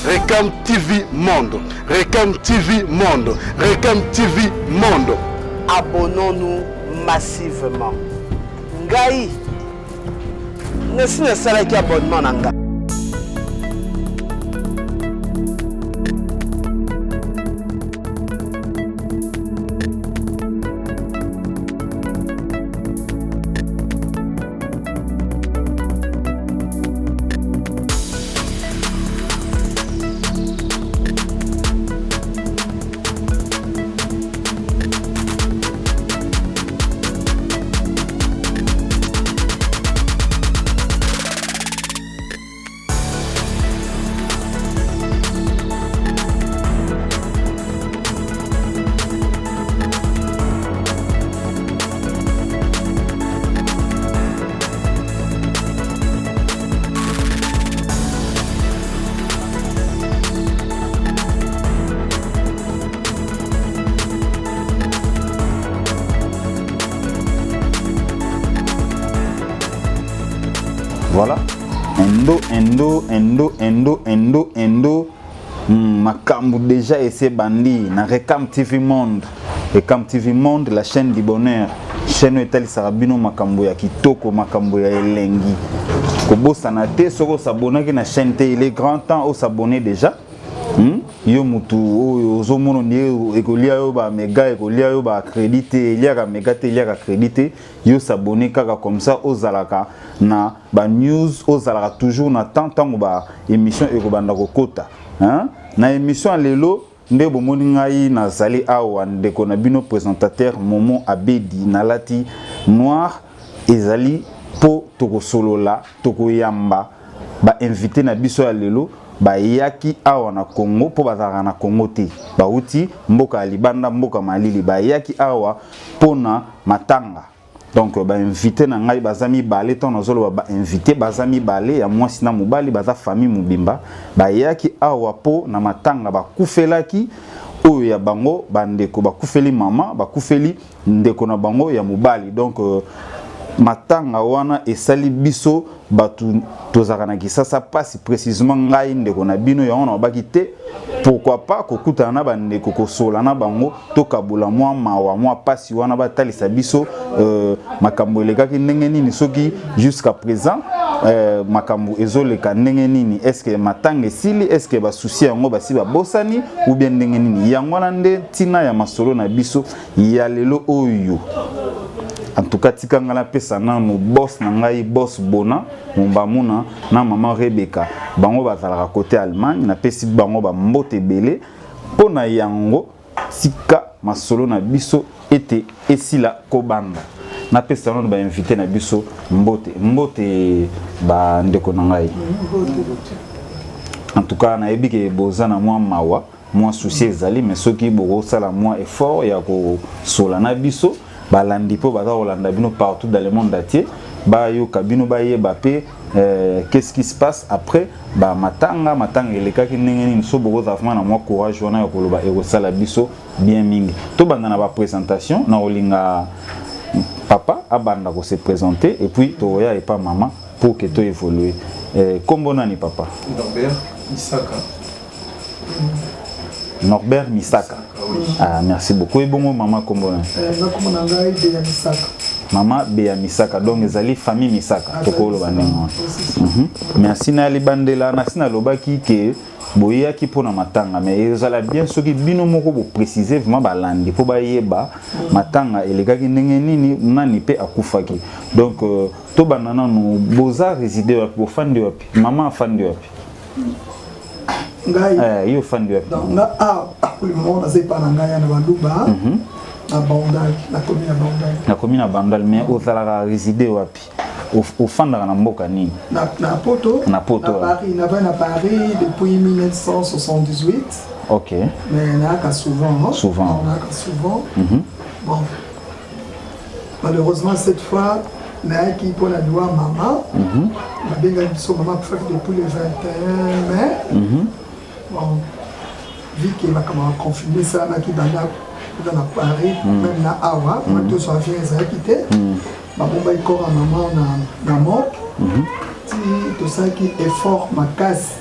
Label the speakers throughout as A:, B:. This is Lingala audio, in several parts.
A: Recam TV Monde. Recam TV Monde. Recam TV Monde.
B: Abonnons-nous massivement. Ngai, ne sais pas abonnement nanga.
C: Voilà. Endo. Makambu déjà essayé bandi. Na Recam TV Monde. Recam TV Monde, la chaîne du bonheur. Chaîne etali sarabino makambu ya kitoko, makambu ya elengi. Kobo sanate, soko s'abonner na chaîne te. Il est grand temps au s'abonner déjà. Yo mutu ozo mono ni ekolia yo ba mega ekolia yo ba crédité il y a mega te il y a crédité yo s'abonner kaka comme ça aux alaka na ba news aux alaka toujours na tant ba émission ekobanda kokota na émission lelo nde bomoni ngai na zali awa ndeko na bino présentateur Momo Abedi na lati noir ezali po toko solola toko yamba ba invité na biso ya lelo ba yaki awa na Congo po bazaka na Congo te ba uti mboka libanda mboka malili ba yaki awa pona matanga donc ba invité na ngai bazami balé ton nazolo ba invité bazami balé ya mwasi na mobali baza famille mobimba ba yaki awa po na matanga ba kufelaki oyo ya bango bandeko ba kufeli mama ba kufeli ndeko na bango ya mobali donc matanga wana esali biso batu tozaka na kisasa pasi précisément ngai ndeko na bino ya wana baki te pourquoi pas kokutana na bandeko kosola na bango tokabula mwa mawa mwa pasi wana batalisa biso makambo elekaki ndenge nini soki jusqu'à présent makambo ezoleka ndenge nini est-ce que matanga esili est-ce que ba souci yango basi ba bosani ou bien ndenge nini yango na nde tina ya masolo na biso ya lelo oyo. En tout cas, tika ngala pesa na no boss na ngai boss Bona, Mombamuna na maman Rebecca. Bango bazalaka côté Allemagne, na pesi bango ba mbote belé pona yango tika masolo na biso ete esila kobanda. Na pesa no ba invité na biso mbote ba ndeko na ngai. En tout cas, na ebike bozana mwa mawa, mwa souci ezali mais soki boko sala mwa effort ya ko sola na biso balandi po baza Rolanda bino partout dans le monde entier ba yo kabino ba yeba pe qu'est-ce qui se passe après ba matanga elekaki ndenge nini so boko za fama na mwa courage wana ya koloba ekosala biso bien mingi to banda na ba présentation na olinga papa abanda ko se présenter et puis to ya et pas maman pour que to évoluer kombo nani papa Norbert Misaka. Ah, merci beaucoup. Et bon, maman, comment Maman Bea Misaka. Donc, les alliés famille Misaka. Merci Nali Bandela. Merci Nalobaki que boya qui pour na matanga. Mais ils allaient bien ceux qui bino moko pour préciser vraiment balandi. Pour bayeba matanga et les gars qui n'engeni nani pe akufaki. Donc, to banana no boza résider pour fan de maman fan de
D: yo fan de na pour le moment c'est pas ngaya na banduba na Bandal na commune na Bandal mais
C: au sala résider wapi au fan na mboka nini
D: na Poto
C: na
D: Paris na Paris depuis 1978
C: OK
D: mais na souvent bon malheureusement cette fois na qui pour la loi maman ma bien maman depuis le 21 mai bon, vu qu'il m'a confirmé ça, qui dans Paris, même na Awa, tout ça vient de quitter. Ma bomba est encore à maman na mort. Tout ça qui est fort, ma casse,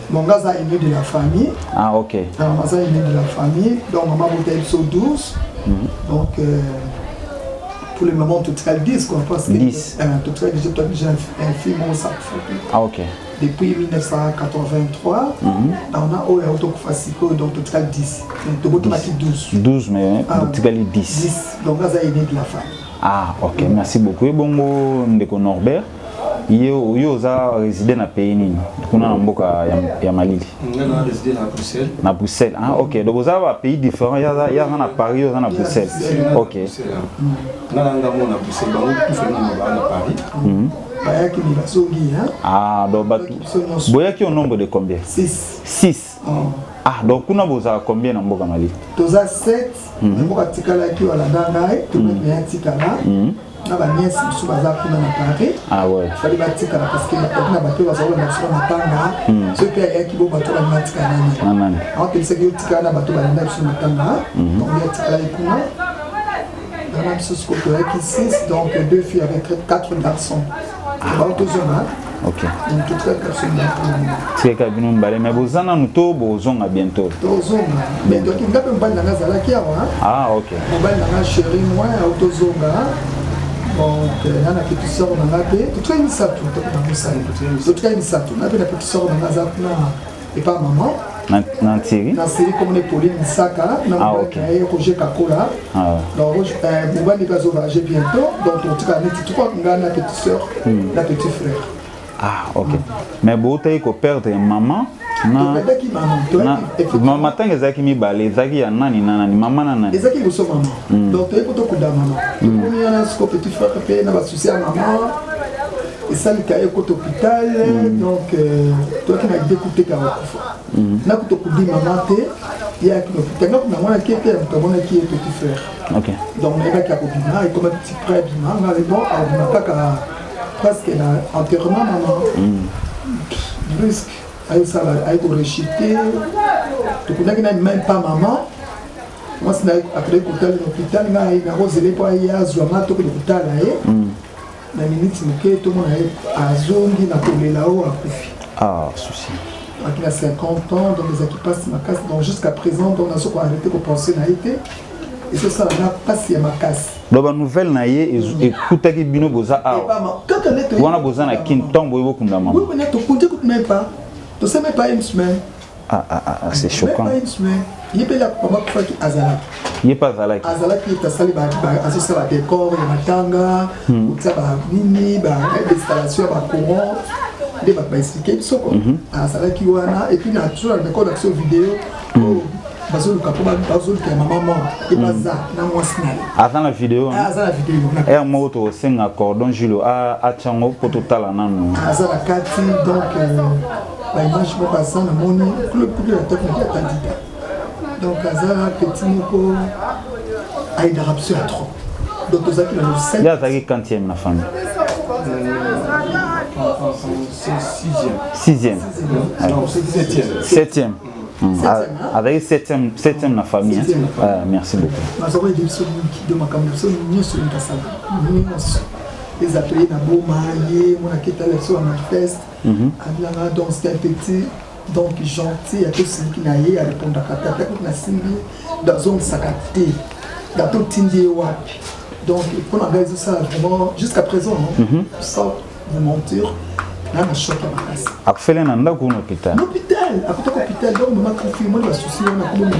D: Mon gars est aîné de la famille.
C: Ah, ok.
D: Alors, maman est aîné de la famille. Donc, maman est sur 12. Donc, pour le moment, tout cas 10, quoi. Parce que
C: 10.
D: Tout cas, j'ai un film au sac.
C: Ah, ok.
D: Depuis 1983, on a eu un autofascico, donc tout cas 10. Donc, on a 12.
C: 12, mais tout cas 10.
D: 10. Donc, maman est aîné de la famille.
C: Ah, ok. Merci beaucoup. Et bon, Ndeko Norbert. Yo za résidé na pays nini kuna na mboka ya Malili
E: na résidé na Bruxelles.
C: Na Bruxelles. Ah, ok. Donc vous avez un pays différent, il y a na Paris, il y a na Bruxelles. Ok.
E: Na nga mo na Bruxelles, bango tout fait na Paris.
D: Bayaki ni basongi hein.
C: Ah, donc boyaki au nombre de combien?
D: 6.
C: 6. Ah, donc kuna boza combien na mboka Malili?
D: Toza 7. Mboka tikala ki wala dangai, to mettre tikala. Na ba nièce biso baza kuna na Paris.
C: Ah ouais.
D: Fali batika la parce que na bato baza na biso na tanga. So pe ya ki bo bato ba matika nani.
C: Nani.
D: En fait c'est que tika na bato ba na biso na tanga. Donc ya tika la kuna. Dans la biso ko ki 6 donc 2 filles avec 4 garçons. Ba autozona.
C: Ok.
D: Donc toutes les personnes là.
C: C'est que bino mbale mais bozana nuto bozonga bientôt.
D: Tozonga. Mais donc il ngape mbali na ngazala ki awa.
C: Ah, ok.
D: Mbali na chérie moi autozonga. Donc, il y a une petite soeur dans la paix. Tout le monde sait tout. Tout le monde sait tout. Tout le monde sait tout. Il y a une petite soeur dans la paix. Et pas maman.
C: Dans Thierry.
D: Dans Thierry, comme les Pauline Saka.
C: Ah, ok.
D: Roger Kakola. Donc, Mouba Nigazo va agir bientôt. Donc, en tout cas, tu crois qu'on a la petite soeur, la petite frère.
C: Ah, ok. Mais bon, tu as perdre maman. Maman tanga zaki mi bale zaki ya nani nani mama na nani
D: ezaki boso maman donc tu poto kuda maman on y a ce petit frère pe na ba souci à maman et ça le cahier côté hôpital donc toi qui m'as découpé ka okufa na kuto kudi maman te ya ki hôpital na mwana ki pe na mwana ki est petit frère
C: ok
D: donc on est ka kobina et comme petit frère bima na le bon on n'a pas presque na enterrement maman risque ayo sala ayo rejeté to kunaki na même pas maman moi c'est après hôpital l'hôpital na rozele po ya zwama to ko hôpital aye na minute moke to mona azongi na kolela o akufi
C: souci
D: il a 50 ans donc les équipes passent ma casse donc jusqu'à présent on a ce qu'on a arrêté pour penser na été et c'est ça n'a pas si ma casse
C: donc la nouvelle na ye écoute ki bino boza a wana boza na kintombo yebo kunda maman
D: oui on a to compter même pas. Tu sais même pas une semaine.
C: C'est choquant.
D: Même pas une semaine. Il y a pas maman qui Azala.
C: Il n'y a pas Azala.
D: Azala qui est installé associé à décor, il y a matanga, ou ça va mini, installation, courant, des va expliquer ça quoi. Azala qui wana et puis il y a toujours un décor d'action vidéo. Bazou le capot, bazou le maman et baza na moi snal.
C: Azala la vidéo.
D: Azala la vidéo.
C: Et un mot au sein cordon Julo a chango pour total nan.
D: Azala kati donc la image pour passer na moni club pour la tête na candidat. Donc Azala petit moko aide rapture à trop. Donc aux acquis dans le 7.
C: Il y a zaki quantième na famille.
E: C'est 6e.
C: 6e.
E: Non, c'est 7e.
C: 7e. Avec 7e la famille. Merci beaucoup.
D: Les ateliers na Bomaye, mon akita leçon à manifeste. Abilanga donc c'était un petit donc gentil, à tout ce qui n'a eu à répondre à Kata, na simbi dans zone sakate, dans tout tindi wapi. Donc pour organiser ça vraiment jusqu'à présent, sans vous mentir. Là, je suis choqué à ma place.
C: Après, il y a un hôpital.
D: L'hôpital, après l'hôpital, donc, on m'a confié, moi, je suis souci, on a comme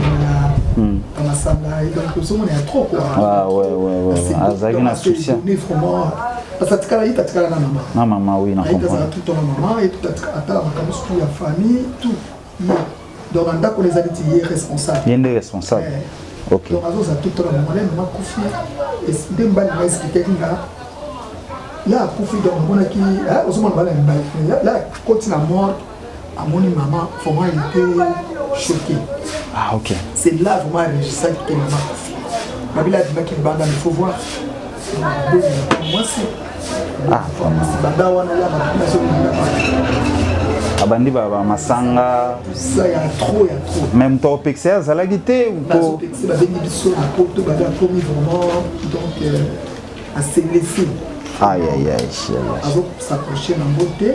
D: on a ça là, et donc, le monde est trop, quoi.
C: Ah, ouais. Azagi na souci.
D: Vraiment, parce que tu as dit, tu as la maman.
C: La maman, oui, na comprends.
D: Tu as tout ton maman, et tout à la famille, tout. Donc, on a qu'on les a dit, il est responsable.
C: Il est responsable. Ok.
D: Donc, on a tout ton maman, on m'a confié, et si tu m'as expliqué, là, pour faire donc on a qui là continue à mort à mon maman vraiment il était choqué.
C: Ah ok.
D: C'est là vraiment ça qui maman ma ville a dit qu'il banda il faut voir moi c'est banda wana là ma
C: abandi baba masanga
D: ça y a trop
C: même toi pexer ça la guité ou
D: ko pexer ba bengi biso na poto ba commis vraiment donc à se blesser.
C: Aïe.
D: Azok s'approcher dans beauté.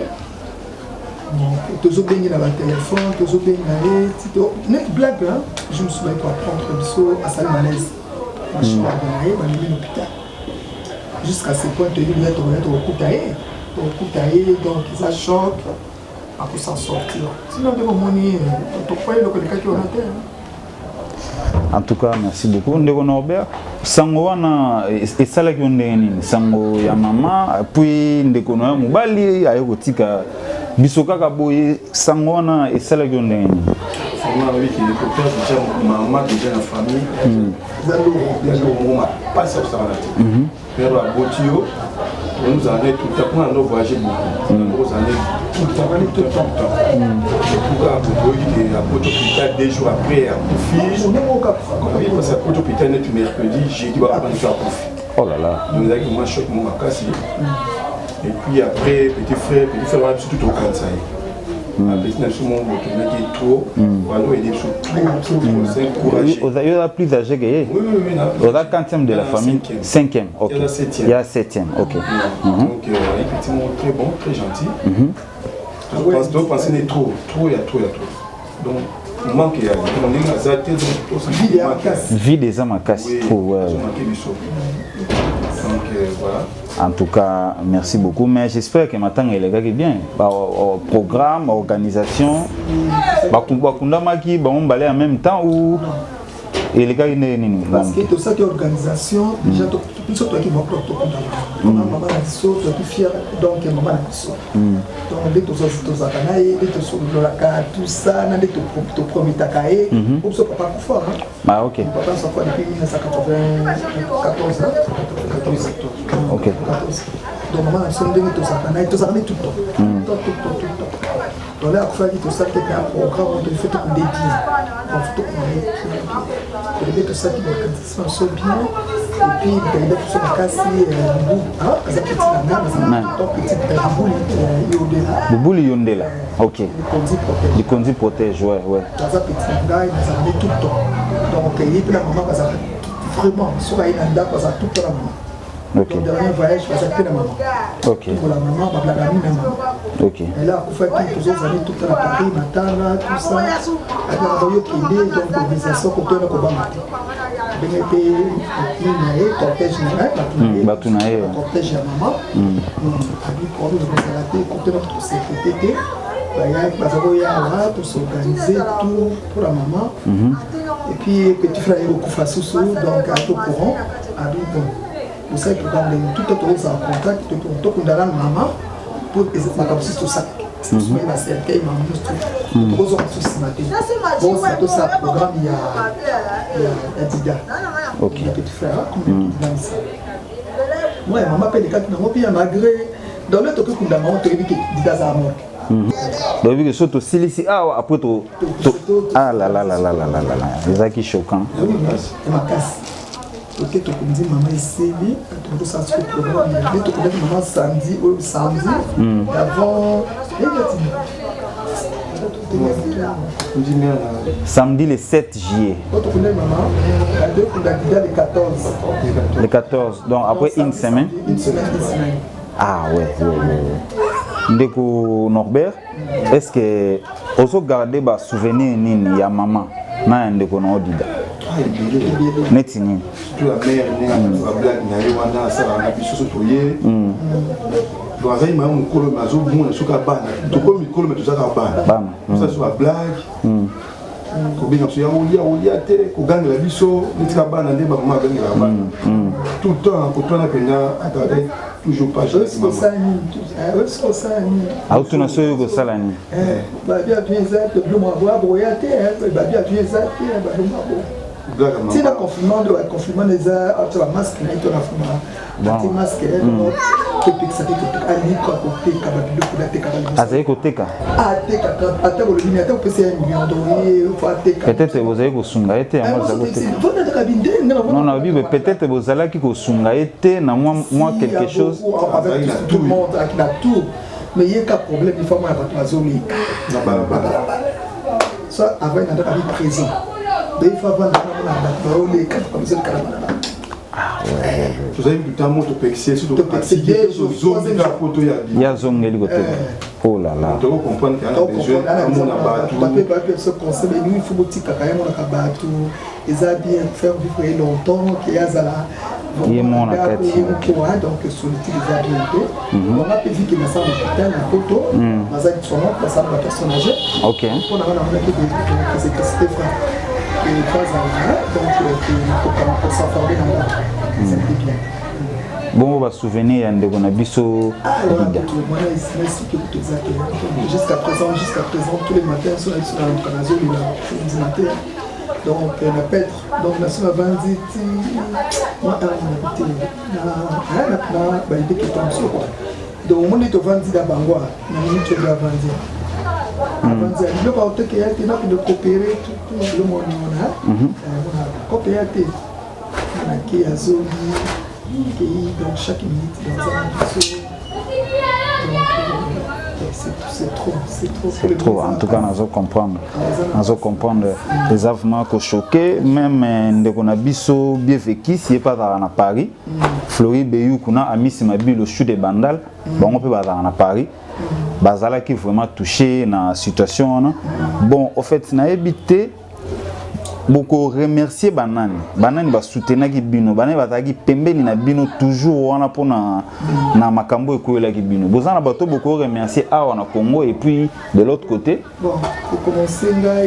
D: Toujours bien dans le téléphone, toujours bien dans net blague, je me souviens pour apprendre le saut à salle malaise. Je suis à l'hôpital. Jusqu'à ce point, tu es au Koutaï, donc ça choque. Pour s'en sortir. Sinon, de mon monnaie, tu peux le cas qui est en terre.
C: En tout cas, merci beaucoup. Ndeko Norbert, sango wana esalaki ndeni sango ya mama puis ndeko na mobali ayokotika biso kaka boye sango wana esalaki ndeni.
E: Vraiment oui qui est pour déjà maman déjà la famille. Zalo pas ça ça là. Père Abotio nous allons tout le temps on a voyagé beaucoup. Nous allons tout le temps. Pourquoi Abotio 2 jours après à Kofi. Oui parce que Abotio est mercredi, jeudi va prendre ça à Kofi.
C: Oh là là.
E: Donc là moi choc mon cassé. Et puis après petit frère va tout au cancer. Après c'est mon qui est trop voilà il est sur
C: vous avez plus âgé que
E: oui
C: vous êtes quantième de la famille 5e OK il y a 7e OK
E: donc effectivement très bon très gentil je pense donc penser n'est trop il y a trop donc manque il y a on est azate donc
C: vie des âmes à casse trop ouais
E: donc voilà.
C: En tout cas, merci beaucoup. Mais j'espère que maintenant il est bien. Programme, organisation, on va en même temps ou il est
D: parce que tout ça qui est organisation, déjà tout ça qui m'a propre maman a dit toi qui fier donc maman a dit donc dès que tu as canaille, dès que tu la carte tout ça, dès que tu promis ta cahier, pour ça papa fort hein.
C: Ah OK.
D: Papa ça fait depuis 1994 14
C: OK.
D: Donc maman a dit tout ça canaille, tout ça tout le temps. Donc là, il faut que tout ça qui est un programme, on fait tout dédié. On fait tout dédié. Tout ça qui est organisation bien. Et puis, il y a tout ça qui est cassé. Ça petit
C: Boubou Yondela. OK. Le Kondi protège, ouais.
D: Ça petit gars, ça va tout le temps. Donc, il y a la maman, vraiment, sur la Inanda, ça tout le temps.
C: OK.
D: Le dernier voyage, ça fait la maman.
C: OK.
D: Pour la maman, la gamine, maman.
C: OK.
D: Et là, pour faire quelques années, tout à la Paris, Matana, tout ça. Elle a envoyé qu'il est donc l'organisation pour tenir au Bamate. Il a été cortège
C: Batunae.
D: Cortège à maman. Avec pour nous, pour tenir notre CPTT. Il y a pour s'organiser tout pour la maman. Et puis, petit frère Koufassoussou, donc à tout courant. Pour ça, tout le monde est en contact, tout le monde est là, maman, pour que ça soit tout ça. C'est ce que c'est, maman, tout le monde est sur ce matin. Bon, c'est tout ça, programme, il y a Dida.
C: OK.
D: Il y a petit frère, comme il dit ça. Moi, maman paye les cartes, puis malgré, dans le truc, on a maman, tu as vu que Dida a mort.
C: Donc, vu que surtout si après tout. Ah là là là là là là là. C'est ça qui est choquant.
D: Oui, c'est ma casse. Ok, tu peux dire maman est sévie, tu peux ça sur le programme, mais tu peux dire maman samedi ou samedi, avant.
C: Samedi le 7 juillet.
D: Tu peux dire maman, tu peux dire le 14.
C: Le 14, donc après une semaine.
D: Une semaine.
C: Ah ouais. Ndeko Norbert, est-ce que vous avez gardé des souvenirs de ya maman na ndeko na Odida? Neti nini?
E: Surtout la mère, la blague, na ça na biso toye. Donc ça il m'a mon colo mazo bon sur ka bana. To ko mi colo mais tout ça ka bana. Ça sur la blague. Ko bien sur ya te ko ganga la biso, neti ka bana nde ba maman ganga la bana. Tout le temps ko tona pena attendez toujours pas chez maman.
C: Ah tu na soyo ko sala ni.
D: Ba bien ça te bleu moi boire boyate, ba bien ça ba bo. Si le confinement des arts, tu as masque, tu as un masque, tu
C: peut-être vous avez sunga été non peut-être vous allez qui sunga été na moi quelque chose
D: avec tout le monde avec la tour mais il y a un problème il faut moi la zone ça avant il y a un présent il faut avoir les cartes comme ça.
E: Tu as vu tout le monde pexé sur
C: il y a zone de côté. Oh là là.
E: Tu comprends qu'il y a besoin
D: ce conseil, il faut que tu bien faire vivre longtemps, qu'il y a ça.
C: Il est mon
D: donc solitude on a vu qu'il y a ça l'hôpital, la photo, ça va personne âgée.
C: Ok.
D: On a que c'était frère. Et donc pour s'informer dans ça bien.
C: Bon, on va se souvenir de Gonabiso.
D: Jusqu'à présent, tous les matins, sur la matin. Donc, la pêtre, donc, la somme a bandit, donc, on est au Vandi d'Abangwa, on est au Vandi. Le bateau qui a été là pour coopérer tout le monde. On a coopéré, qui a zone, donc chaque minute dans un épisode.
C: C'est trop. En tout cas, nous allons comprendre les avements que choqués, même de Gonabiso, bien vécu, si pas à Paris. Floride Beyou, qu'on a ami Simabi, le chou des bandales, bon, on peut pas à Paris. Bazala qui vraiment touché dans la situation. Bon, au fait, n'a évité beaucoup remercier Banani va soutenir qui bino, Banani va tagi pembe ni na bino toujours on a pour na makambo et quoi là qui bino. Vous en avez beaucoup remercier à on a Congo et puis de l'autre côté.
D: Bon, pour commencer là,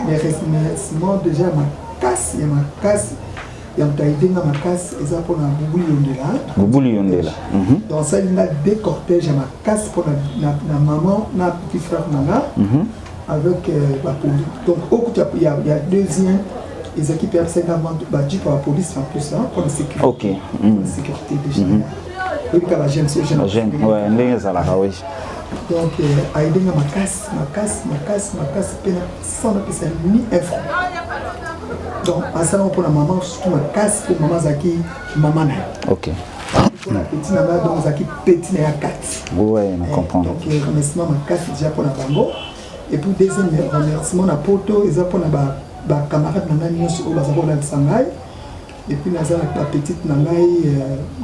D: mes remerciements déjà ma casse. Et on t'a aidé dans ma casse, et ça pour la Boubou Yondela. Donc ça, il y a deux cortèges à ma casse pour la maman, la petit frère Nana, avec la police. Donc au coup, il y a deuxième, les équipes R5 battues par la police en plus là, pour la sécurité.
C: Ok.
D: Pour la sécurité déjà. Et puis la jeune, c'est jeune.
C: Ouais, oui.
D: Donc, aidé dans ma casse, sans que ça ni un franc. Donc, à ça, pour la maman, surtout ma casse pour maman Zaki, maman.
C: Ok.
D: Pour la petite maman, donc Zaki, petit à 4.
C: Ouais, on comprend.
D: Donc, remerciement, ma casse déjà pour la bango. Et puis, deuxième remerciement, la poto, et ça pour la camarade Nana, sur le Bazabo de Sangai. Et puis, la petite Nangai,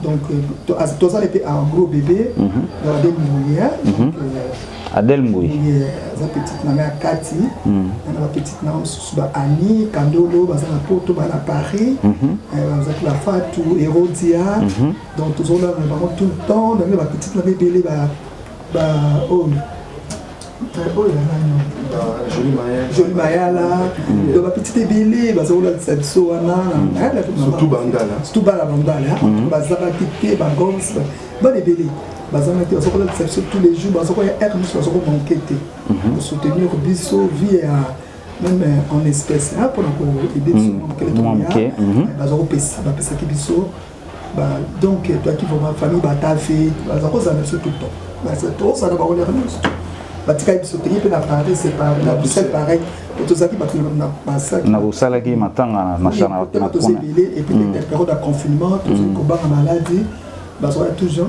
D: donc, tous ça, était un gros bébé, Adèle Mouya.
C: Adèle Mouya.
D: La petite Nangai Kati, la petite Nangai Annie, Kandolo, la Poto, la Paris, la Fatou, Hérodia. Donc, tous là, tout le temps, la petite Nangai Bélé, Jolie Maya là, donc la petite ébélée, bah ça on a cette soana,
E: surtout Bangala,
D: surtout Bangala, bah ça va quitter, bah gomme, bah ébélée, bah ça on a ça on a cette tous les jours, bah ça on a air nous ça on manquer pour soutenir biso vie même en espèces là pour aider sur manquer, bah ça on peut ça qui biso, bah donc toi qui vois ma famille bah t'as fait, bah ça on a tout le temps, bah c'est trop ça d'abord les renoncer. Batika bisote yipe na Paris c'est pas na Bruxelles pareil tozaki bato na massacre
C: na busala ki matanga na chana na
D: kona et puis les périodes de confinement toujours ko banga maladie bazo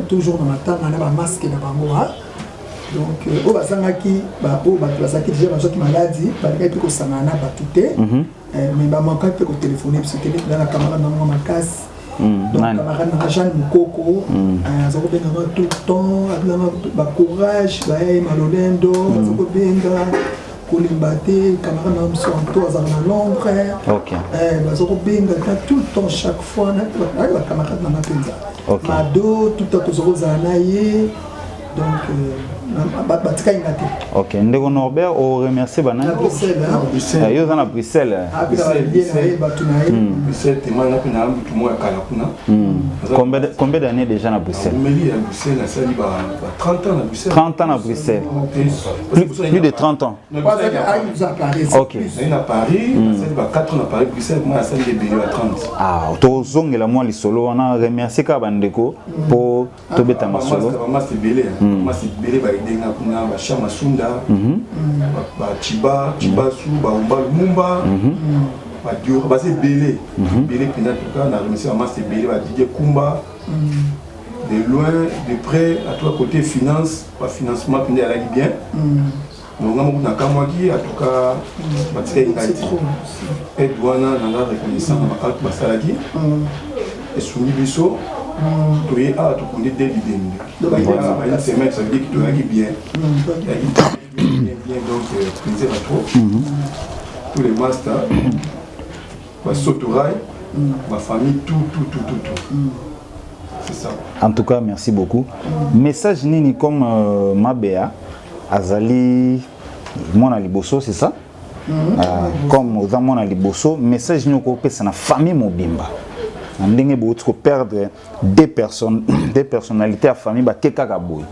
D: toujours na matanga na ba masque na bango donc o basangaki ba o bato basaki déjà bazo ki maladie batika pe ko sangana batute mais ba manka pe ko téléphoner parce que dans la caméra na ma casse. Donc, camarade Jeanne Moukoko, tout le temps, courage, Malolendo, Kolimbate, camarade Santo, Londres, tout le temps, chaque fois, camarade Mado, tout le temps, donc,
C: ok, Ndego Norbert, on remercie Banane.
D: À Bruxelles,
C: il y a à Bruxelles. Combien d'années déjà à Bruxelles?
E: 30 ans à Bruxelles.
C: 30 ans à Bruxelles. Plus de 30 ans.
D: Ok.
E: À Paris, 4 ans à Paris, Bruxelles, moi, ça fait à 30.
C: Ah, Tozong et la moi, les solo, on a remercié Kabandeko pour Tobeta Masolo.
E: C'est belé kuna ba chama sunda ba chiba su ba umba lumumba ba dio ba c'est belé pina tout cas na remercié vraiment c'est belé ba Didier Kumba de loin de près à toi côté finance pas financement pina la bien donc on a kamwaki en tout cas ba tika ngati et douana na la reconnaissance ba salaki esungi biso toye awa tokundi dès libende une semaine ça veut dire que toyaki bien donc plaisir à trop tous les masters basotorail bafamille tout c'est ça.
C: En tout cas, merci beaucoup. Message nini comme Mabea Azali Mona Liboso, c'est ça? Comme Oza Mona Liboso, message nini ko pesa na famille mobimba. Ndenge boutko perdre des personnalités à famille ba keka boy.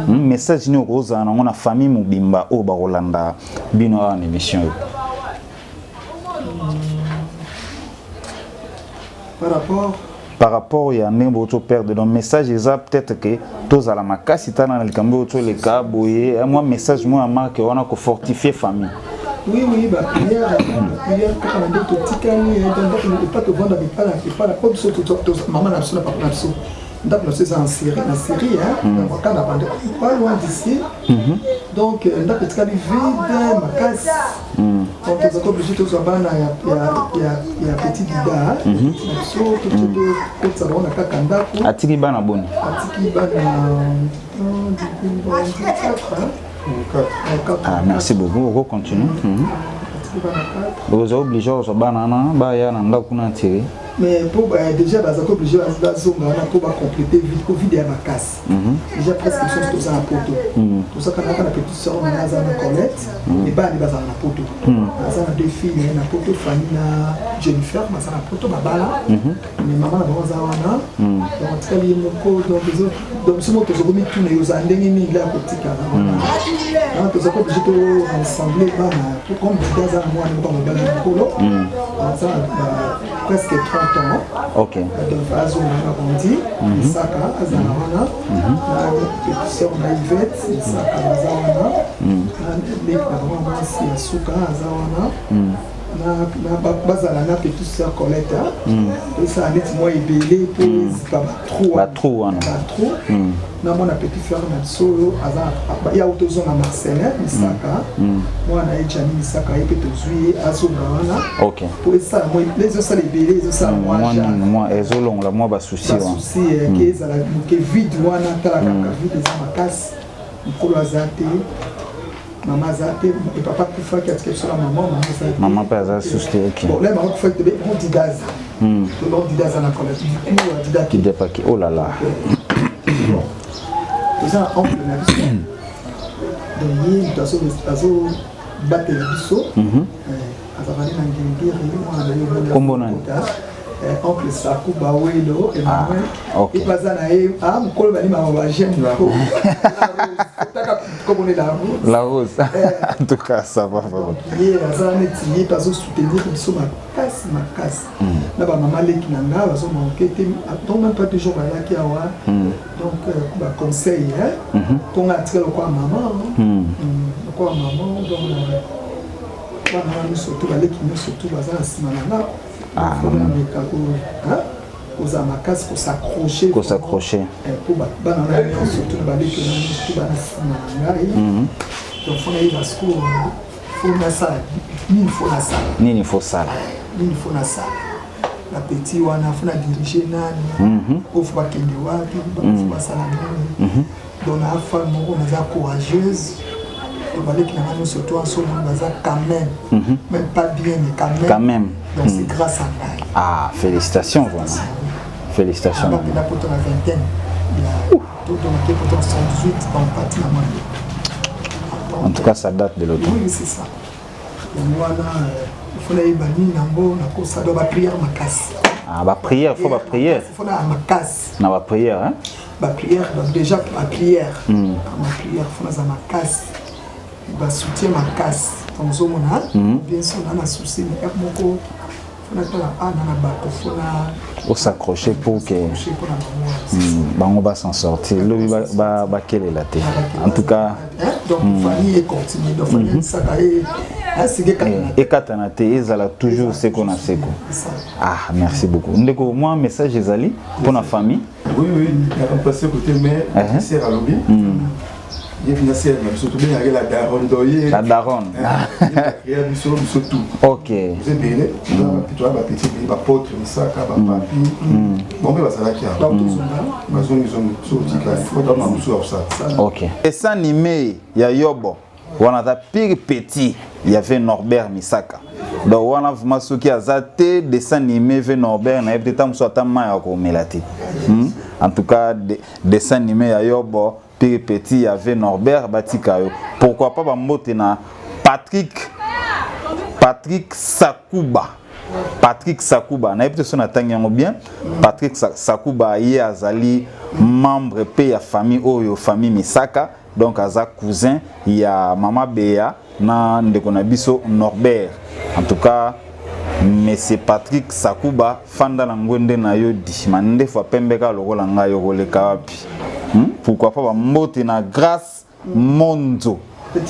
C: Message nini ko za na famille mobimba o ba Rolanda bino en émission. Par rapport à un perdre donc message peut-être que tous à la makasi tana na likambo to le ka boye moi message moi marque on a ko fortifier famille.
D: Oui, bah prière quand on dit tout tikani donc pas te vendre avec pas la comme surtout maman n'a pas papa so. Donc c'est en Syrie hein donc quand on a pas loin d'ici. Donc on peut tikani vide makasi. Donc ils sont obligés de se battre il y a petit dida so tout ça on a kakandako
C: atiki bana boni ah merci beaucoup on continue vous êtes obligé de se battre ba ya na ndako na tirer
D: mais pour déjà bah ça obligé à zonga na ko ba compléter vite covid ya makasi déjà prescription tout ça na poto tout ça quand on a petit sœur on a za na Colette et ba ni ba za na poto ça na deux filles na poto Fanny na Jennifer ma ça na poto babala mais maman na ba za wana donc tali moko donc ce mot que je remets tout les aux ndenge ni la kotika na tout ça obligé de rassembler ba na comme des za moi na ba babala kolo ça presque 30 ans.
C: Ok.
D: Donc, Azou m'a grandi, Saka, Azanawana, la sœur Maïvette, Saka, Azawana, les parents aussi, Asuka, Azawana, la bazala na petite sœur Colette, et ça allait moi ébélé pour pas trop. Na mon petit frère na solo il y a autour de Marcelin Misaka moi na Ejani Misaka et peut jouer à Zongawana.
C: OK.
D: Pour ça moi les autres les belés ça
C: moi ezolong la moi ba souci
D: que ça la que vide wana tala ka vide za makasi mkolo azate maman azate et papa kufa qui a quelque chose maman
C: maman pas za souci. OK.
D: Bon là maman kufa de on dit gaz tout le dit gaz na collège du coup dit da
C: qui dépaki oh là là.
D: Ça oncle na biso donc yi taso battre biso azabani na ngengere mwana yo
C: kombo nani
D: oncle Sakou Bawelo Emmanuel
C: okay.
D: Et bazana e mukolo bani ma ba j'aime ko comme on est la rose
C: en tout cas ça va vraiment
D: yi azana ti taso soutenir biso makasi na ba maman leki na nga bazo manquer te donc même pas toujours là qui awa donc ba conseil ton atire quoi maman donc wana surtout ba leki surtout bazana simananga aux amakas qu'on s'accrocher
C: pour
D: surtout donc on a eu la school
C: il faut ça
D: la petite wana faut la diriger nani faut pas qu'il y faut pas ça donc la femme on est courageuse surtout en ce moment quand même pas bien mais quand même donc c'est grâce à elle.
C: Ah, félicitations vraiment. Félicitations.
D: Alors il a pour la vingtaine, il a tout donné pour 118 en partie à moi.
C: En tout cas, ça date de l'autre.
D: Oui, c'est ça. Donc moi là, il faut aller bani nambo na ko ça doit ba prière ma casse.
C: Ah, ba prière, faut ba prière.
D: Il faut na ma casse.
C: Na ba prière hein.
D: Ba prière donc déjà ma prière. Ma prière faut na ma casse. Ba soutien ma casse. Donc zo mona bien sûr on a souci mais moko
C: faut s'accrocher pour que on va s'en sortir. En tout cas, et Katanate, ils ont toujours ce qu'on a fait. Ah, merci beaucoup. Moi, un message pour la famille.
E: Oui, il y a un passé côté mais c'est à l'objet. Il vient faire surtout bien avec la daronne doyer.
C: La daronne.
E: Il y a du tout.
C: OK.
E: Vous êtes bien, tu vois, petit pays, pote, ça, papi. Bon, mais ça là qui a.
C: OK. Dessin animé, il y a Yobo. On a ta pire petit, il y avait Norbert Misaka. Donc on a vraiment ce qui a zaté dessin animé avec Norbert, na peut-être am soit tellement ya ko melati. En tout cas, dessin animé ya Yobo, pire petit, il y avait Norbert Batikayo. Pourquoi pas ba motena Patrick Sakuba. Patrick Sakuba, na peut-être son atanyango bien. Patrick Sakuba y azali membre pe ya famille Oyo, famille Misaka. Donc aza cousin, il y a Mama Béa na ndeko na biso Norbert. En tout cas, monsieur Patrick Sakuba fanda na ngwende na yo di mande fois pembeka lokola nga yo koleka wapi. Pourquoi pas mbote na Grâce Monzo.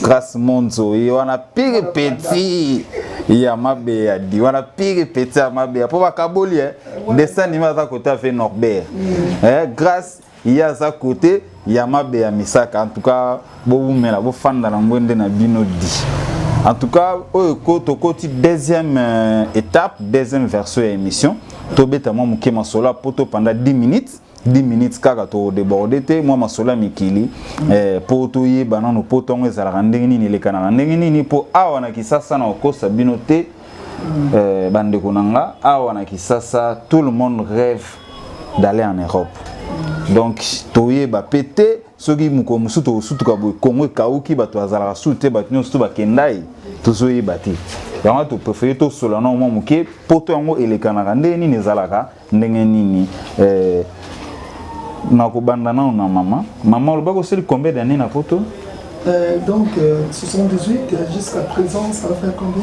C: Grâce Monzo, il y a pire petit. Il y a Mabéa di wana pire petit à Mabéa. Pour bakaboli dessin animé à côté avec Norbert. Grâce il y a ça côté Yamabe ya Misaka. En tout cas, boumela bo fanda na ngwende na bino di. En tout cas, au côté deuxième étape, deuxième version de l'émission, tobeta moi mukema sola poto pendant 10 minutes. 10 minutes kaka to déborder te moi masola mikili poto ye banano poto ngo ezala ndenge nini lekana ndenge nini po awa na kisasa na okosa bino te bande konanga awa na kisasa tout le monde rêve d'aller en Europe. Donc toye ba pété soki muko musuto sutu ka boy Congo kauki bato azala sute bato nyonso ba kendai tozoye bati. Donc to préférer to solana mo muke poto yango elekana ndenge nini ezalaka ndenge nini na kobanda na maman maman lobako seli combien d'années na poto
D: donc 78 jusqu'à présent ça va faire combien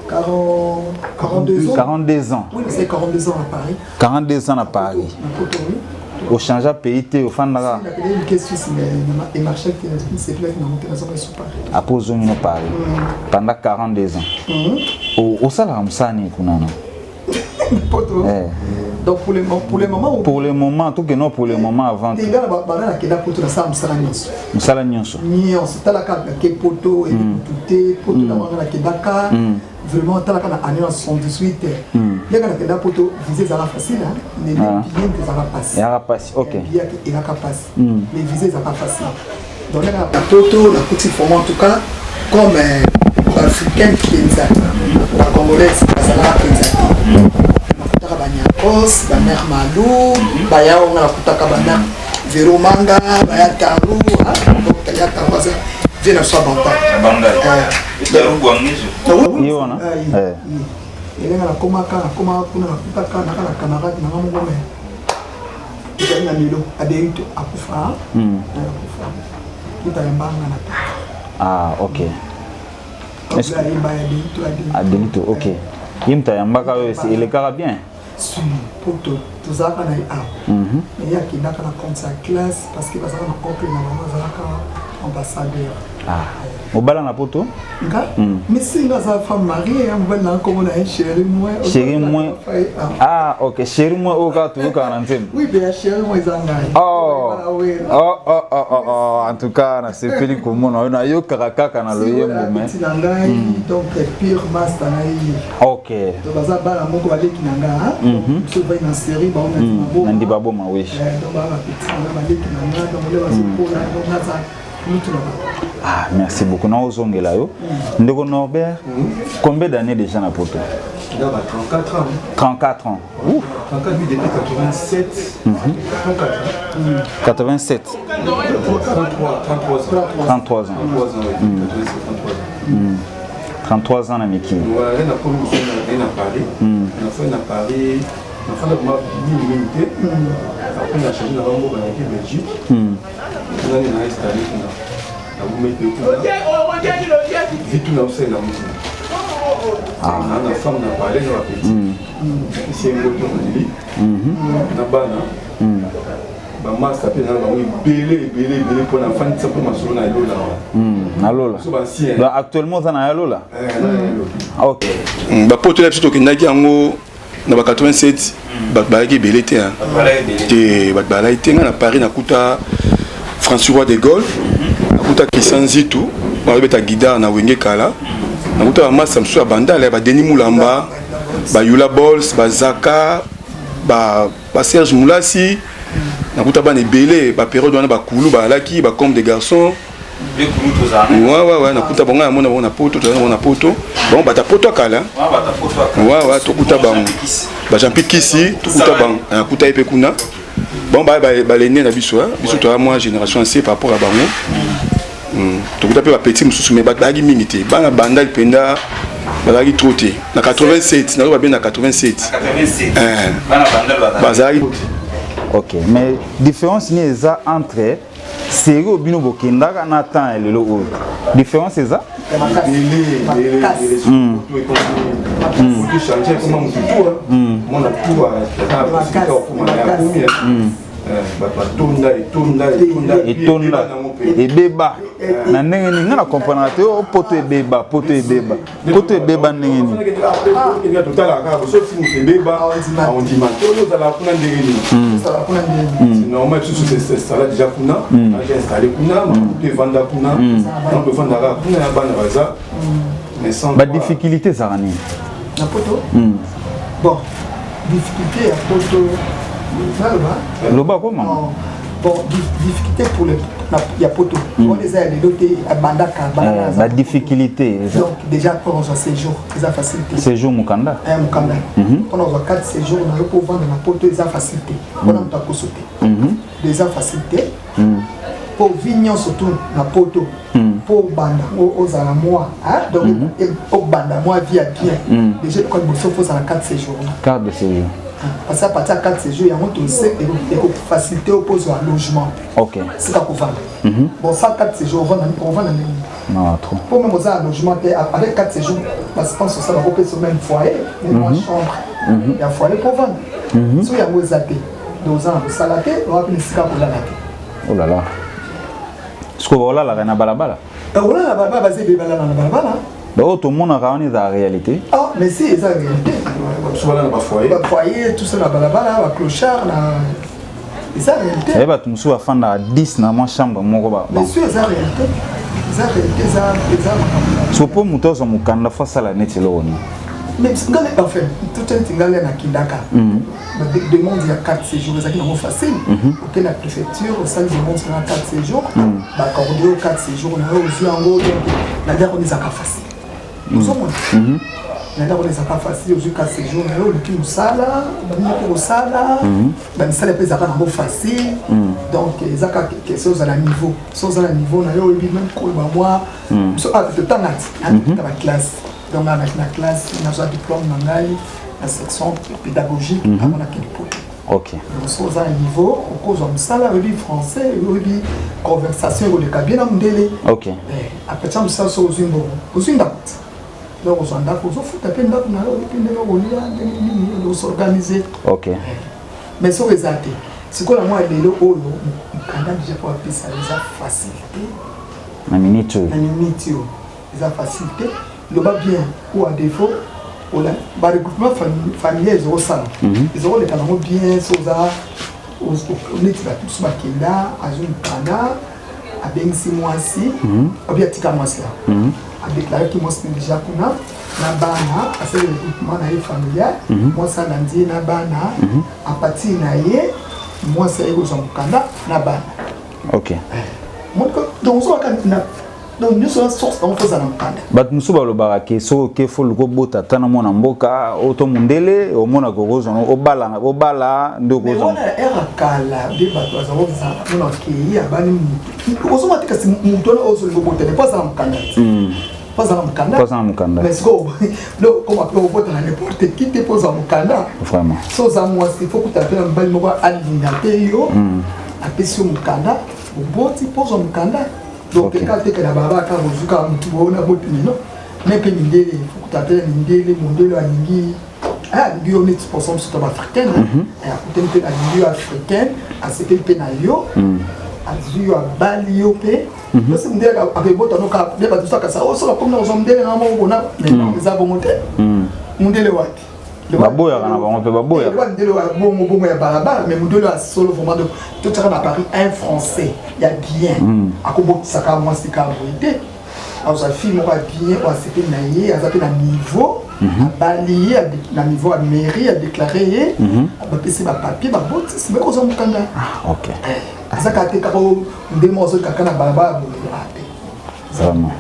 D: 42 ans. Oui, c'est 42 ans à Paris.
C: 42 ans à Paris. Au change de pays, au fin de la.
D: Une question, c'est le marché qui est là, qui n'a monté la zone sur Paris.
C: À cause de Paris. Pendant 42 ans. Au salaire, ça n'est pas.
D: Donc pour le moment.
C: Pour le moment, tout que non, pour le moment avant.
D: Il y a des gens qui ont fait ça,
C: Msala nyonso.
D: Nyonso. T'as la carte qui est poto et tout poto la qui Dakar. Vraiment, t'as la carte en 78. Il y a des gens qui ont visé ça facile, mais les billets que ça va passer.
C: Ça va passer, ok.
D: Les billets qui va passer. Les visées ça va passer. Donc la poto, la petite forme en tout cas, comme africaine qui est ça, la congolaise, ça va être Banyakos, Baner Malou, Bayao on a kutaka Baner Veromanga, Bayataru, donc Tayataru, vient à soi Banda. Il est à Komaka, Koma, Kutaka, Naka, camarade, Namamome. Il est à Milo, Adéito, Akufa,
C: Ah, ok. Adéito, ok. Imta yambaka il est carabien.
D: Pour tout ça qu'on a il y a qui n'a qu'à compte sa classe parce que parce qu'on a compris la maman ça ambassadeur.
C: Ah. Au bal na poto?
D: Mais si nous avons femme mariée, on va là comme on a un chéri moi.
C: Chéri moi. Ah, ok. Chéri moi au cas tout quarantaine.
D: Oui, bien chéri moi zanga.
C: Oh. En tout cas, na c'est fini comme on a yo karaka kana lo yembo mais.
D: Donc pire master na.
C: Ok.
D: Donc baza bala moko ba leki nanga. Tu vas dans série ba on a dit
C: Nandi babo ma wish.
D: Donc ba petit na ba leki nanga donc le bazo pour la donc ça.
C: Ah, merci beaucoup. Nous sommes là. Ndeko Norbert, combien d'années déjà na poto?
E: 34 ans.
C: 34 ans. Ouf.
E: 34 depuis 87.
C: 87. 33 ans. 33 ans na miki.
E: Voilà, on a commencé à Paris. On a fait à Paris. On a fait une minute. Après on a changé dans la Belgique. On a installé vite tout aussi la musique. La femme n'a parlé dans la petite. C'est un autre lit. Na bana. Maman s'appelle belé pour la fin de sa première solo na lola.
C: Na lola. Donc actuellement ça na lola. OK.
E: Ba poto la plutôt que naki yango na ba 87 ba ki belé te. Te ba été na Paris na kuta François de Gaulle. nakuta Christian Zitu babeta guitare na wenge kala nakuta masa msu ya bandala ba Denis Mulamba ba Yula Balls ba Zaka ba Serge Moulasi nakuta ba nebele ba période wana ba Kulu ba Alaki ba Comme des garçons ouais nakuta bonga mona bona poto na poto bon bata poto kala ouais tokuta bango ba Jean-Pierre Kisi tokuta bango nakuta epe kuna bon ba lene na biso to moi génération C par rapport à bango tokuta pe ba petit mususu mais ba bagi mingi bana bandal penda bazaki troté na 87 na ba bien na 87 bana bandal bazaki.
C: OK, mais différence ni eza entre sérieux bino bokendaka na temps lelo o différence eza etonda ebeba na ndenge nini nga na comprendre te o poto ebeba ndenge nini ba difficulté ezaka nini
D: na poto bon difficulté ya poto
C: loba comment
D: bon difficulté pour le ya poto on les a les dotés à bandaka
C: la difficulté
D: donc déjà pour nos séjours les facilité
C: séjour mukanda
D: mukanda on a 4 séjours on a pour vendre na poto les facilité on a ta kosote les facilité pour vignon surtout na poto pour banda aux amois donc pour banda moi via bien déjà quand vous faut ça 4 séjours
C: carte de séjour
D: parce qu'à partir de 4 séjours, il y a un autre facilité au poste à logement.
C: Ok.
D: C'est ça qu'on fait. Bon, ça 4 séjours, on va dans les.
C: Non, trop.
D: Pour même aux un logement, avec 4 séjours, parce que pense que ça va couper sur le même foyer, même moins chambre. Il y a un foyer pour vendre. Si il y a un zaté, 2 ans, ça l'a fait, on va venir ici pour la latte.
C: Oh là là. Est-ce que vous avez la balabala?
D: On a la balabala, basée de balabala.
C: Donc, tout le monde a réuni la réalité.
D: Ah, mais c'est la réalité. Le foyer, tout ça, la balabala, le clochard, c'est la réalité.
C: Et bah, tout le monde a fait 10 dans ma chambre.
D: Bien sûr, c'est la réalité. C'est la réalité, c'est la réalité.
C: Si vous pouvez monter au Mukanda, il faut ça la net.
D: Mais en fait, tout un tingale à Kindaka. De monde, il y a 4 séjours, c'est facile. Ok, la préfecture, au sein du monde, il y a 4 séjours. D'accord, on a 4 séjours, on a aussi en gros, la dernière, on est à facile. Nous sommes la dernière, on est à facile, aux 4 séjours, on a eu le sala, on a eu le sala, on a eu facile. Donc, il y a quelque chose à la niveau. Chose à la niveau, on a eu même pour le moi. Le temps, on a la classe. Donc, on a la classe, on a un diplôme dans la section pédagogique, on a quel pot.
C: Ok.
D: Donc, sur un niveau, on cause un salaire, on dit français, on dit conversation, on dit bien à mon délai.
C: Ok.
D: Après ça, on s'en sort aux une date. Donc, on s'en date, on s'en fout, on a s'organiser.
C: Ok.
D: Mais sur les athées, c'est quoi la moitié de l'eau, on a déjà pour appeler ça, les facilité.
C: La minute.
D: La minute, les facilité. Le bas bien ou à défaut, le regroupement familial est au salon. Ils auront les canaux bien, on est tous là, à une cana, à bien 6 mois ci, à bien 6 mois là. À déclarer que moi c'est déjà pour nous, na bana, à ce regroupement familial, moi ça lundi na bana, à partir naie, moi c'est au Zambukanda, na bana.
C: Ok.
D: Donc on va donc nous sommes source on fait ça dans Mukanda.
C: Bat musuba lo barake so ke fo lo bota tana mona mboka oto mundele o mona gogozo no obala ndoko zo.
D: Mais on a era kala de bato azawo za mona ke ya bani mutu. Ozo matika si mutu na ozo lo bota ne pas ça dans Mukanda. Pas ça dans Mukanda. Pas ça dans Mukanda. Mais ce go le comme après on bota na n'importe qui te pose dans Mukanda. Vraiment. So za moi il faut que tu appelles un bal mo alignaté yo. Apesio Mukanda, o boti pose dans Mukanda. Donc, quand tu es là, quand tu es là, mais que il faut que tu appelles l'indé, modèle alingi. Ah, l'indé on est pour ça sur ta africaine. Et à côté de l'indé africaine, à ce que le pénayo, à l'indé à baliope. Donc c'est modèle avec votre nom car les bateaux ça ça. Oh ça comme nous sommes des gens on a mais nous avons monté. Modèle what?
C: baboya kana bango pe baboya
D: ndelo bongo ya balabala mais mundelo a solo vraiment de tout ça à Paris un français il y a bien akobo saka moi c'est ka boité alors sa fille moi bien on s'était naïe à zaper na niveau balié na niveau à mairie a déclaré ba pesi ba papier ba bote c'est pas qu'on mukanda
C: OK
D: ça ka te ka ko ndemo zo ka kana balabala
C: vraiment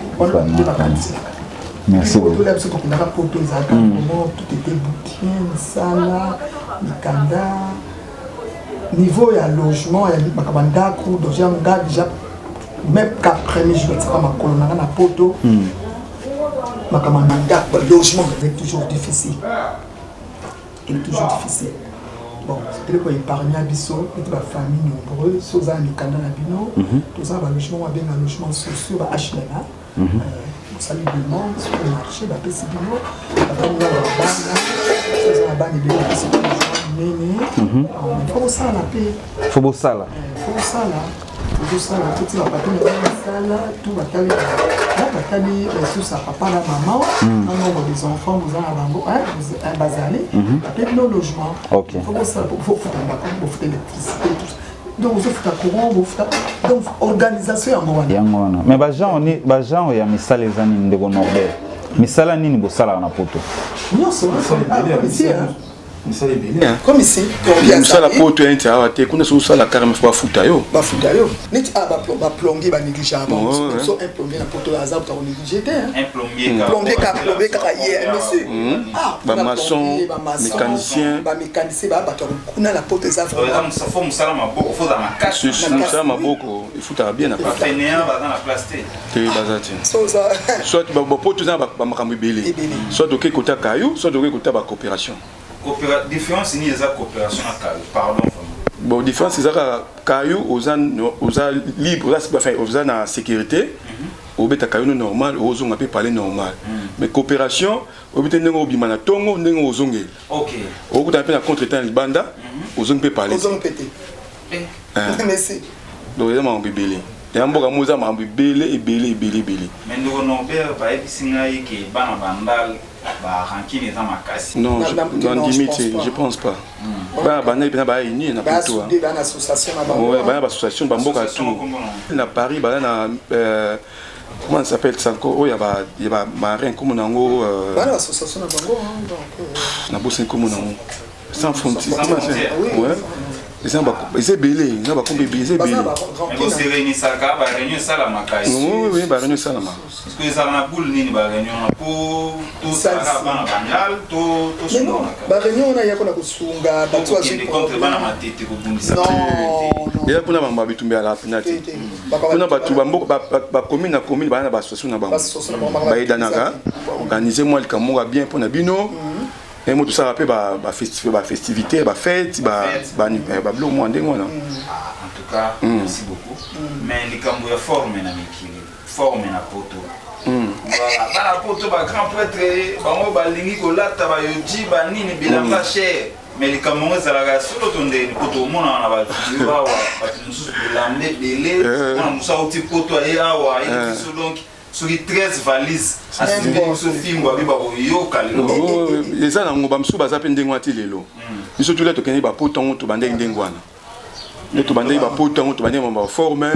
C: merci beaucoup.
D: Tout était boutien, sala, mikanda. Niveau il y a logement, il y a makabanda coup, donc j'ai un gars déjà même qu'après je vais faire ma colonne na poto. Makabanda logement est toujours difficile. Il est toujours difficile. Bon, c'était quoi épargner biso, toute la famille nombreuse, soza mikanda na bino, tout ça va logement bien un logement social ba HLM. Ça lui demande sur le marché, bah c'est bien. Faut ça la paix.
C: Faut ça là.
D: Faut ça là. Faut ça là. Petit va partir dans la salle, tout va caler. Là va caler sur sa papa la maman. Un nombre des enfants vous en avez un bazaré. Peut-être nos logements.
C: OK.
D: Faut ça faut foutre un bâtiment, faut foutre l'électricité tout ça. Donc vous faites courant, vous faites donc organisation
C: en mais bajan ya misala ezani ndeko Norbert misala nini bosala na poto
D: non c'est ici
E: misala ebele
D: comme ici
A: misala poto ente awa te kuna so sala carrément faut futa yo
D: neti ba plombier ba négliger avant so un plombier na poto hasard pour négliger
F: un plombier
D: ka hier monsieur
A: ba maçon mécanicien
D: ba kuna la poto ça
F: vraiment ça faut musala maboko faut dans ma cache
A: musala maboko il faut bien na
F: pas fainéant dans la plastique
A: te bazati
D: so ça
A: soit ba poto za ba makambo ebele soit doké kota kayo soit doké kota ba coopération
F: différence ni eza coopération à Kayo pardon
A: bon différence eza Kayo oza libre oza na sécurité obeta Kayo normal ozonga pe parler normal mais coopération obeta ndenge obima na tongo ndenge ozonge
F: OK
A: okuta pe na contre-temps libanda ozonga pe parler
D: ozonga pété merci
A: donc eza ma bibeli ya mboka moza ma bibeli ebele
F: mais nous Norbert ba ebisinga yiki bana bandal.
A: Non, dans limite, je pense pas. Association, à Paris, comment ça s'appelle ça encore? Il y a marin comme on a
D: l'association
A: sans frontières. C'est belé, ils ont pas compris belé, c'est belé.
F: Mais c'est réuni ça, réunion ça la macaille.
A: Oui, réunion ça la macaille.
F: Parce que ça na boule ni ba réunion pour tout ça bana banal, tout
D: non. Ba réunion on a ya kona kusunga, ba tu
F: aje contre bana matete ko bundisa.
A: Non. Ya kuna ba bitumbe ala penalty. Kuna batu ba commune na commune ba na ba association na bango. Ba idanaka organiser moi le kamonga bien pour na bino. Et moi tout ça rappelle festivité, fête, bleu moins de moi.
F: En tout cas, merci beaucoup. Mais les cambouis forment na mikili, forment na poto. Voilà, poto ba grand prêtre, ba mo ba lingi ko lata ba yoji ba nini bilamba cher. Mais les cambouis za la solo tonde poto mona na ba ba musu bilambe belé, on musa oti poto e awa, e so donc sur les 13 valises,
A: les gens n'ont pas de soucis à peine lelo. Ils sont tous les tokenés ba poton to bande ndengwana. Les to bande ba poton to bande ba forme.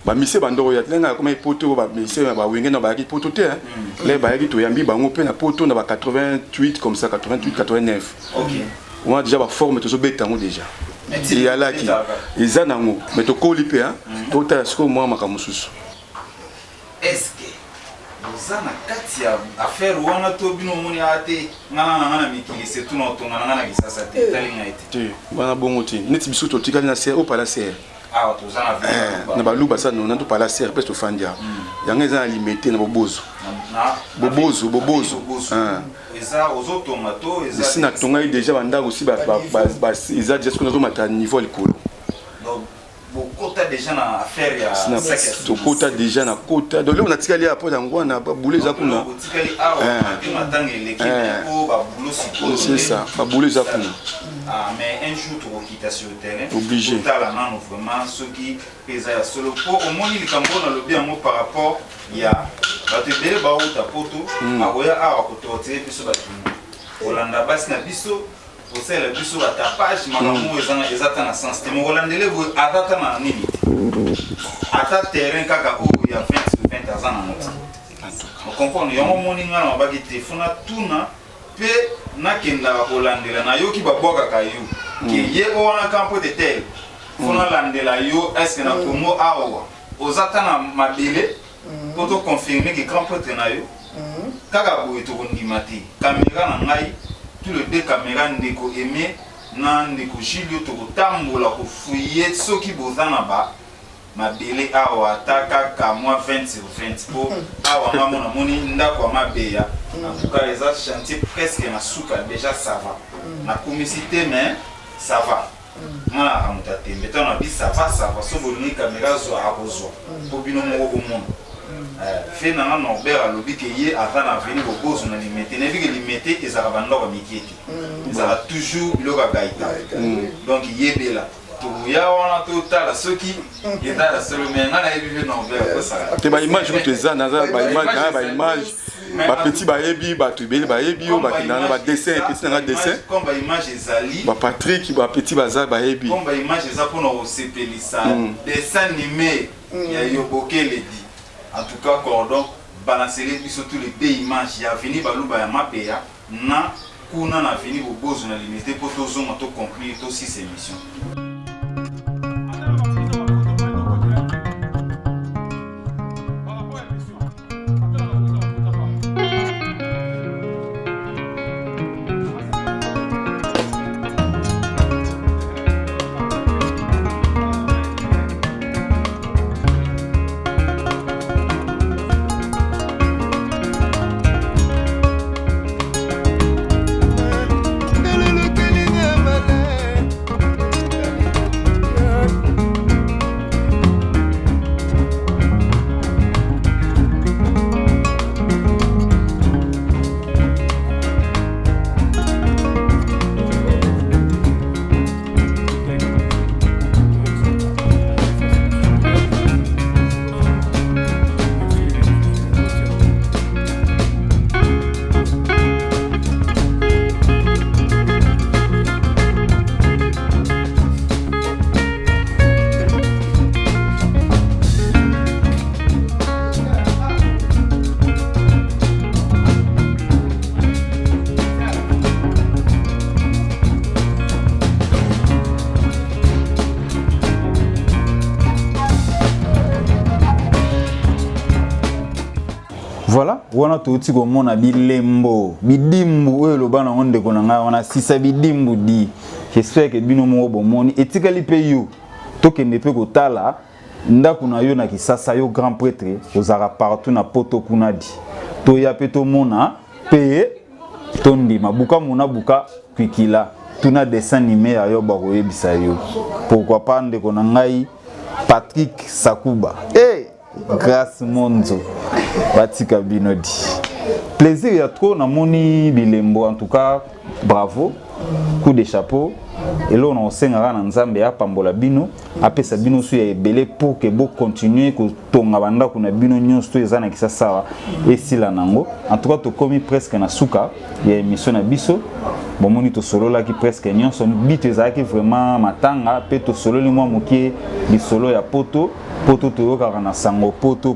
A: Ba mise bandoro ya tlenga comme poto ba mise ba wenge na ba ki poto te. Les ba ki to yambi ba ngope na poto na ba 88 comme ça 88 89. OK. On a déjà ba forme to so betango déjà. Il y a là qui ils en ont mais to ko lipe hein. To ta sko moi makamususu.
F: Est-ce que vous avez affaire ou on a tout bien moni ate ngana mikili c'est tout notre ngana qui ça ça talinga été
A: bana bongoti neti biso to tikali na serre au pas la serre
F: ah to zana vu
A: na baluba ça non to pas la serre parce to fandia yanga za limité na bobozo
F: eza ozo tomato eza
A: sina tonga déjà banda aussi ba eza just qu'on a mata niveau likolo
F: Kota déjà na affaire ya
A: to kota déjà na kota donc là on a tikali à pota ngwana ba boule za kuna
F: tikali awa matanga l'équipe ko ba boulot siko
A: c'est ça ba boule za kuna
F: mais un jour tu quitter sur le terrain
A: obligé
F: total non vraiment ceux qui pesa ya solo po au moins il kambo na lobby en par rapport ya ba te dele ba uta poto awoya awa ko tote biso ba Olanda basi na biso c'est le biso la tapage mamamu ezata na sens te mo Holandais vous atata na nini ata terrain kaka o ya 20 ans na moto on comprend yo moni ngana ba ki te funa tuna pe na kenda Holandais na yo ki ba boka ka yo ki ye o wana campo de tel funa landela yo est-ce que na komo awa ozata na mabele poto confirmer que campo te na yo kaka boye to ngimati caméra na ngai tout le deux caméras ndeko aimé na ndeko Julio to kotambola ko fouiller soki bozana ba mabele awa taka ka moi 20 sur 20 po awa mama na moni ndako mabeya en tout cas les chantiers presque na suka déjà ça va na comicité mais ça va na amuta tembe tana bi ça va so bolini caméra zo akozo po bino mo ko mon fait na Norbert alobi ke ye avant na venir au bozo na limité na biki limité ezala bandoko miketi ezala toujours biloka gaita donc yebela to ya wana to tala soki etala solo menga na yebi Norbert ko sala
A: te ba image ko teza na ba image na ba image ba petit ba yebi ba to beli ba yebi yo ba kinana ba dessin petit na dessin
F: comme ba image ezali
A: ba Patrick ba petit bazar ba yebi
F: comme ba image eza pona o sepelisa dessin animé ya Yobokele di. En tout cas, cordon, balancer surtout les deux images. Il y a venu baluba ya mapea na kuna na venu au bozo na limité pour tous on to conclure aussi ces missions.
C: Voilà, wana touti komona bilembo, bidimbu oyo loba na onde konanga wana sisa bidimbu di. J'espère que bino mo bomoni etikali pe yo. Tokende pe kotala ndako na yo na kisasa yo grand prêtre ozara partout na poto kuna di. To ya pe to mona pe tondi mabuka mona buka kwikila tuna dessin animé ya yo ba koyebisa yo. Pourquoi pas ndeko na ngai Patrick Sakuba. Grâce Monzo Batika Binodi. Plaisir ya trop na moni bilembo en tout cas bravo coup de chapeau et là on sengara na nzambe ya pambola bino apesa bino su ya ebele pour que bo continuer ko tonga banda kuna bino nyonso ezana kisasa et sila nango en tout cas to komi presque na suka ya émission na biso bon moni to solo la ki presque nyonso bito ezaki vraiment matanga pe to solo li mwa mokie li solo ya poto to yoka na sango poto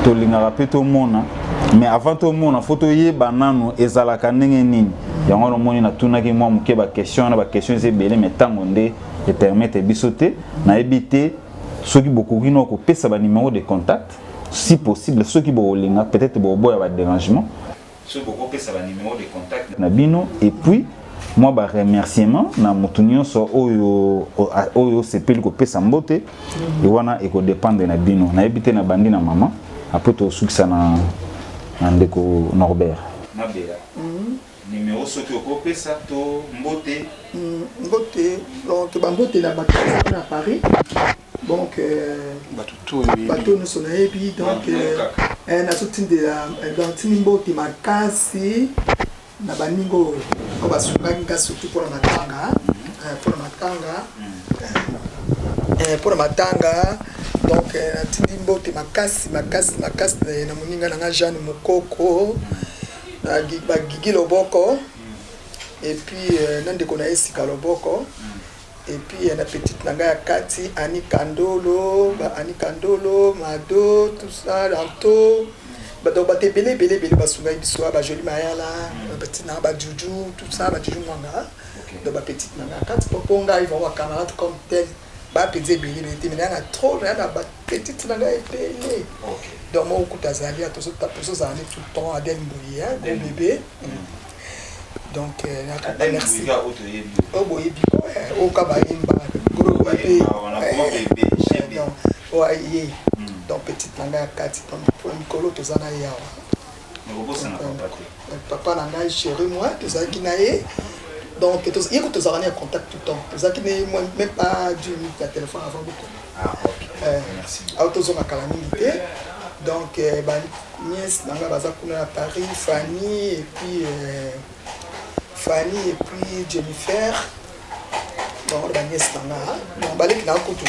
C: to lingara pe to mona mais avant to mona photo yeba nanu ezalaka ndenge nini yango no moni na tunaki mwa mokie ba question na ba question ezebele mais tango nde e permettre bisote na ebité soki bokoki no ko pesa ba numéro de contact si possible soki bo linga peut-être bo boya ba dérangement
F: soki boko pesa ba numéro de contact
C: na bino et puis moi ba remerciement na mutunyo so oyo sepeli ko pesa mbote et wana eko dépendre na bino na ebité na bandi na mama après to sukisa na ndeko Norbert
F: mabera numéro soki oko pesa to mbote
D: mbote donc bambote na bato na Paris donc bato nous sommes et puis donc na sotinde dans timbote makasi na baningo ko basunganga surtout pour matanga pour matanga donc na timbote makasi na moninga na Jeanne Mokoko na Gigi Loboko et puis nande kona esika loboko et puis la petite nanga Kati Ani Kandolo Mado tout ça Lanto donc ba belé basunga biso ba joli mayala petite nanga ba juju tout ça ba juju mwanga donc ba petite nanga Kati poponga ils vont voir camarade comme tel ba petit belé mais na trop na ba petite nanga belé donc moi okutazali atoso ça en est tout le temps Adèle Mbouya bon bébé donc merci oh boy biko o kabayimba gros bébé ouais donc petite nanga Kati pour Nicolo tozana yawa papa nanga chéri moi tozaki naé donc il faut en contact tout le temps tozaki même pas 10 minutes de téléphone avant de
F: merci
D: autozona calamité donc nièce nanga baza kuna à Paris Fanny et puis Jennifer donc la nièce nanga donc baleki na kutu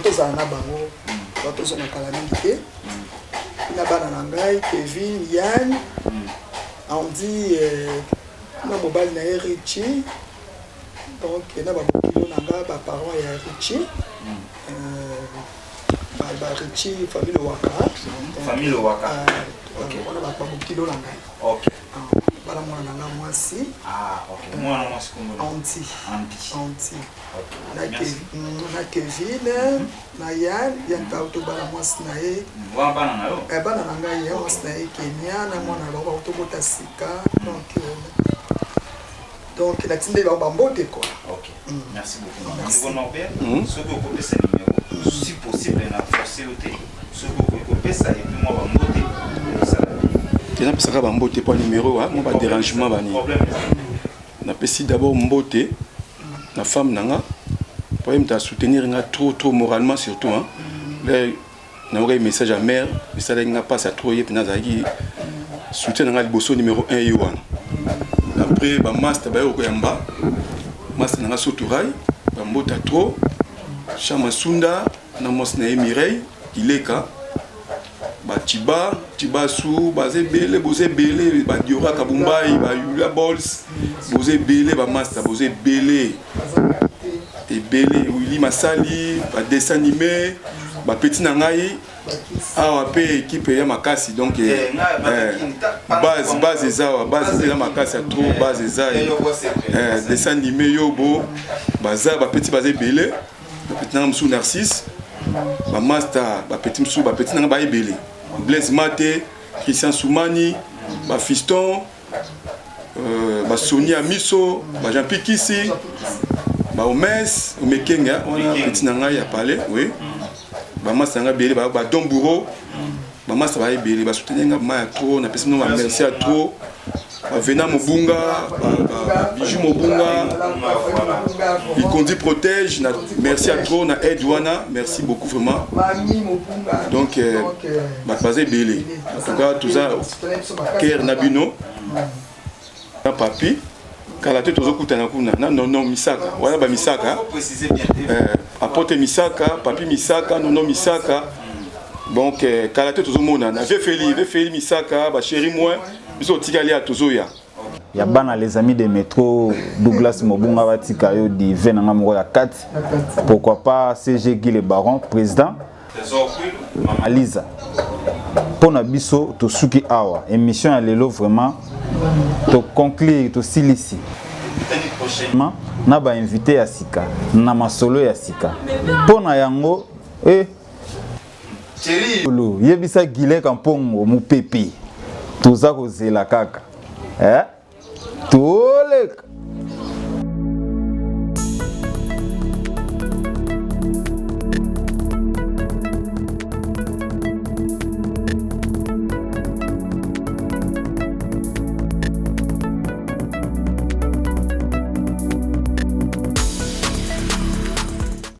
D: tozana na bango tozona calamité na bana nangai Kevin Yann Andy na mobile na Richie donc na ba bokilo nanga ba parents ya Richie ba Richie famille Waka OK on a ba bokilo nanga
F: OK
D: bala mwana nanga mwasi
F: OK mwana mwasi kombo
D: Anti na Kevin na Yann tauto bala mwasi na ye
F: wa bana na yo
D: bana nanga ye mwasi na ye Kenya na mwana ba autobota sika donc la tinde ba mbote quoi
F: OK merci beaucoup niveau Norbert ce que vous pouvez ce numéro si possible na forcer auté ce que vous pouvez ça et puis moi ba mbote ça
A: tena pesaka ba mbote pas numéro moi ba dérangement bani na pesi d'abord mbote la femme nanga pour me soutenir nga trop moralement surtout hein là na un message à mère mais ça nga pas ça trop yep na zaki soutien nga liboso numéro 1 yoana après ba master ba yoko yamba master nanga soturai ba mbota trop chama sunda na mos na Mireille Ileka ba tiba su bazé belé bozé belé ba diora kabumbai ba yula balls bozé belé ba master bozé belé et belé Willy Masali ba dessin animé ba petit nangai awa pe équipe ya makasi donc base ezawa base ya makasi trop base eza dessin animé yobo baza ba petit bazé belé ba petit nanga msu Narcisse ba master ba petit msu ba petit nanga ba belé Blaise Mate, Christian Soumani, ba Fiston, ba Sonia Miso, ba Jean-Pierre Kissi, ba Omes, Omekenga, on a petit nanga ya parlé, oui. Ba Masanga Bélé, ba Domburo, ba Masa ba Bélé, ba soutenir ma trop, na personne ma merci à trop. Ba Vena Mobunga, ba Bijou Mobunga, il conduit protège, merci à trop, na Edwana, merci beaucoup vraiment. Donc ba basé Bélé. En tout cas tout ça Ker Nabino. Na papi kala te tozo kutana kuna non Misaka. Voilà ba Misaka. Apporte Misaka, papi Misaka, non Misaka. Donc kala te tozo mona na Feli Misaka, ba chéri moi. Biso tikali à tozoya.
C: Ya bana les amis de métro Douglas Mobunga batika yo di venanga moko ya 4. Pourquoi pas CG Guy le Baron président. Aliza. Pona biso to suki awa émission ya lelo vraiment to conclure to silisi. Na ba invité ya sika na masolo ya sika. Pona yango Chéri yebisa Guilé Kampongo mu pepi. Toza kozela kaka toleka